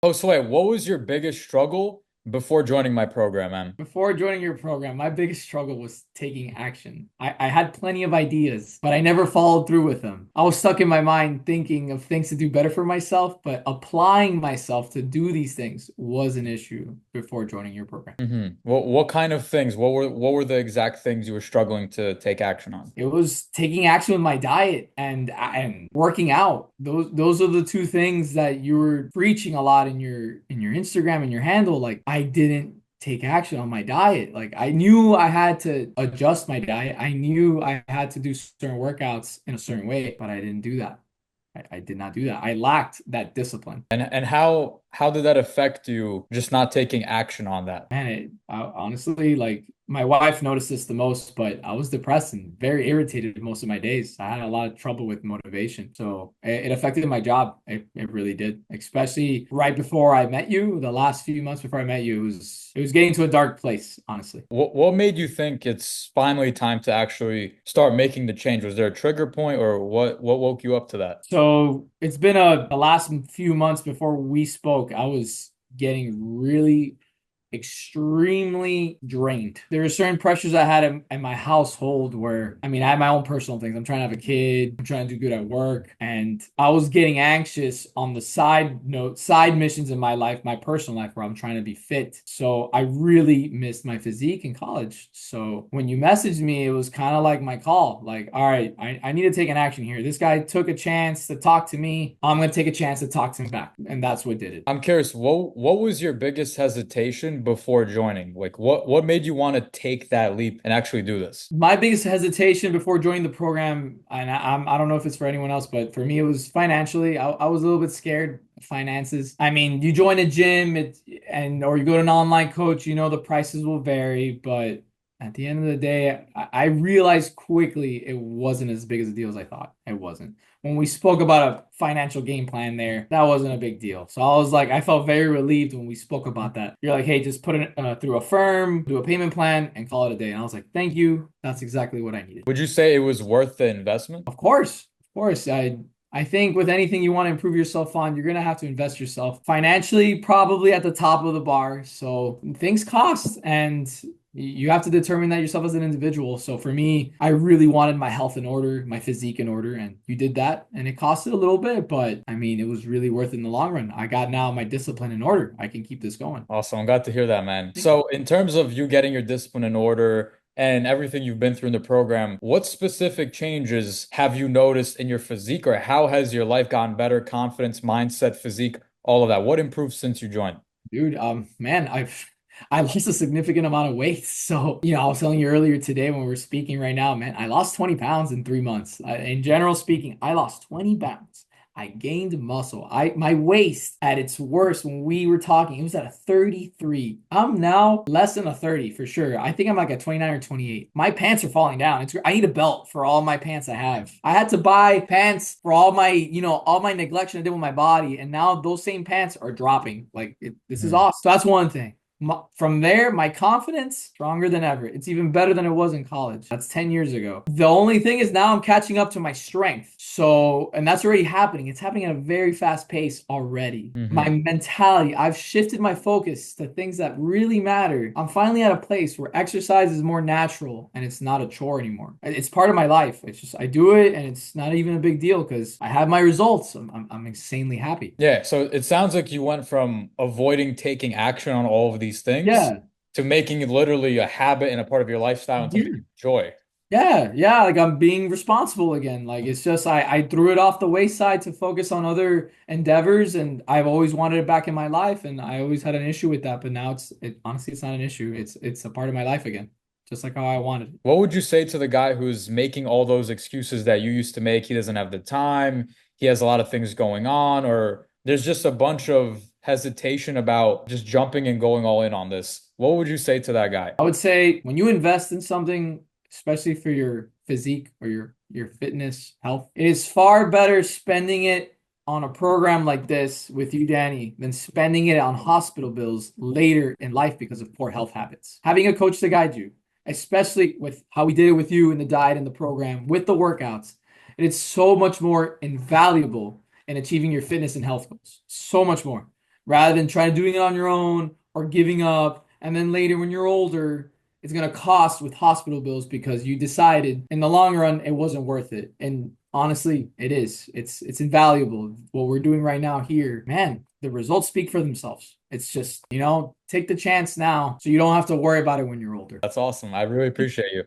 Oh, so wait, what was your biggest struggle before joining my program, man? Before joining your program, my biggest struggle was taking action. I had plenty of ideas, but I never followed through with them. I was stuck in my mind thinking of things to do better for myself, but applying myself to do these things was an issue before joining your program. What kind of things? What were the exact things you were struggling to take action on? It was taking action with my diet and working out. Those are the two things that you were preaching a lot in your Instagram and your handle. Like I didn't take action on my diet. Like I knew I had to adjust my diet. I knew I had to do certain workouts in a certain way, but I didn't do that. I did not do that. I lacked that discipline. And how did that affect you just not taking action on that? Man, honestly, like my wife noticed this the most, but I was depressed and very irritated most of my days. I had a lot of trouble with motivation. So it affected my job. It really did, especially right before I met you. The last few months before I met you, it was getting to a dark place, honestly. What made you think it's finally time to actually start making the change? Was there a trigger point or what woke you up to that? So it's been the last few months before we spoke. I was getting really extremely drained. There were certain pressures I had in my household where, I mean, I had my own personal things. I'm trying to have a kid, I'm trying to do good at work, and I was getting anxious on the side missions in my life, my personal life, where I'm trying to be fit. So I really missed my physique in college. So when you messaged me, it was kind of like my call, like, all right, I need to take an action here. This guy took a chance to talk to me. I'm going to take a chance to talk to him back. And that's what did it. I'm curious, what was your biggest hesitation before joining? Like what made you want to take that leap and actually do this? My biggest hesitation before joining the program, and I don't know if it's for anyone else, but for me, it was financially. I was a little bit scared of finances. I mean, you join a gym, or you go to an online coach, you know the prices will vary, but at the end of the day, I realized quickly it wasn't as big as a deal as I thought. It wasn't. When we spoke about a financial game plan there, that wasn't a big deal. So I was like, I felt very relieved when we spoke about that. You're like, hey, just put it through a firm, do a payment plan, and call it a day. And I was like, thank you. That's exactly what I needed. Would you say it was worth the investment? Of course, of course. I think with anything you want to improve yourself on, you're gonna have to invest yourself financially, probably at the top of the bar. So things cost, and you have to determine that yourself as an individual. So for me, I really wanted my health in order, my physique in order, and you did that. And it costed a little bit, but I mean, it was really worth it in the long run. I got now my discipline in order. I can keep this going. Awesome. I'm glad to hear that, man. So, in terms of you getting your discipline in order and everything you've been through in the program, what specific changes have you noticed in your physique, or how has your life gotten better? Confidence, mindset, physique, all of that. What improved since you joined? Dude, man, I lost a significant amount of weight. So, I was telling you earlier today when we were speaking right now, man, I lost 20 pounds in 3 months. In general speaking, I lost 20 pounds. I gained muscle. My waist at its worst when we were talking, it was at a 33. I'm now less than a 30 for sure. I think I'm like a 29 or 28. My pants are falling down. I need a belt for all my pants I have. I had to buy pants for all my neglection I did with my body, and now those same pants are dropping. This is Mhm. awesome. So that's one thing. From there, my confidence stronger than ever. It's even better than it was in college. That's 10 years ago. The only thing is now I'm catching up to my strength. So, and that's already happening. It's happening at a very fast pace already. My Mhm. mentality, I've shifted my focus to things that really matter. I'm finally at a place where exercise is more natural and it's not a chore anymore. It's part of my life. It's just I do it and it's not even a big deal because I have my results. I'm insanely happy. Yeah, so it sounds like you went from avoiding taking action on all of these things Yeah. to making it literally a habit and a part of your lifestyle and something Yeah. you enjoy. Yeah, like I'm being responsible again. Like it's just I threw it off the wayside to focus on other endeavors, and I've always wanted it back in my life, and I always had an issue with that. But now honestly it's not an issue. It's a part of my life again, just like how I wanted it. What would you say to the guy who's making all those excuses that you used to make? He doesn't have the time, he has a lot of things going on, or there's just a bunch of hesitation about just jumping and going all in on this. What would you say to that guy? I would say when you invest in something, especially for your physique or your fitness, health, it is far better spending it on a program like this with you, Danny, than spending it on hospital bills later in life because of poor health habits. Having a coach to guide you, especially with how we did it with you in the diet and the program, with the workouts, it is so much more invaluable in achieving your fitness and health goals. So much more. rather than trying to doing it on your own or giving up. And then later when you're older, it's gonna cost with hospital bills because you decided in the long run it wasn't worth it. And honestly, it is. It's invaluable. What we're doing right now here, man, the results speak for themselves. It's just, take the chance now so you don't have to worry about it when you're older. That's awesome. I really appreciate you.